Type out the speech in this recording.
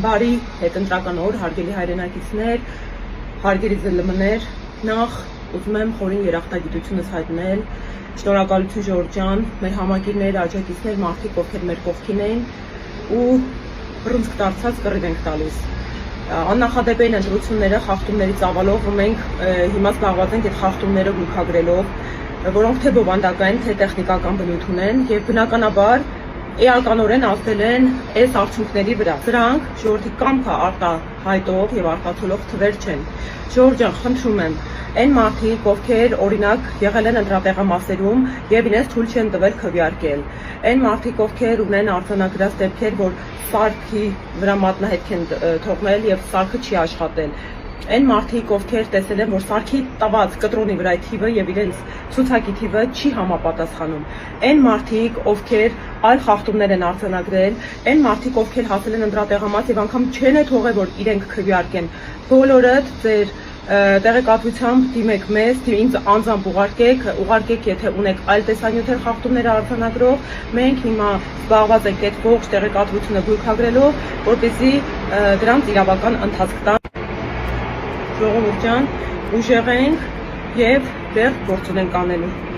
Բարի հետընտրական օր, հարգելի հայրենակիցներ, հարգելի ԶԼՄ-ներ, նախ ուզում եմ խորին երախտագիտությունս հայտնել, շնորհակալություն Ժորժ ջան, մեր համակիրներ, աջակիցներ, մարդիկ, ովքեր մեր կողքին էին ու բռունցք դարձած կռիվ ենք տալիս։ Աննախադեպ էին ընտրությունները խախտումների ծավալով ու մենք հիմա զբաղված ենք այդ խախտումները գույքագրելով, որոնք թե բովանդակային, թե տեխնիկական բնույթ ունեն եւ բնականաբար էականորեն ազդել են այս արդյունքների վրա։ Սրանք ժողովրդի կամքը արտահայտող եւ արտացոլող թվեր չեն։ Ժորժ ջան, խնդրում եմ, այն մարդիկ, ովքեր օրինակ եղել են ընտրատեղամասերում եւ իրենց թույլ չեն տվել քվեարկել, այն մարդիկ, ովքեր ունեն արձանագրած դեպքեր, որ սարքի վրա մատնահետք են թողնել եւ սարքը չի աշխատել, այն մարդիկ, ովքեր տեսել են, որ սարքի տված կտրոնի վրա թիվը եւ իրենց ցուցակի թիվը չի համապատասխանում, այն մարդիկ, ովքեր այլ խախտումներ են արձանագրել, այն մարդիկ, ովքեր հասել են ընտրատեղամաս եւ անգամ չեն թողել, որ իրենք քվեարկեն, բոլորդ ձեր տեղեկատվությամբ դիմեք մեզ, ինձ անձամբ ուղարկեք, եթե ունեք այլ տեսանյութեր խախտումներ արձանագրող, մենք հիմա զբաղված ենք այդ ողջ տեղեկատվությունը գույքագրելով, որպեսզի դրանց իրավական ընթացք տան։ Ժողովուրդ ջան, ուժեղ ենք եւ դեռ գործ ունենք անելու։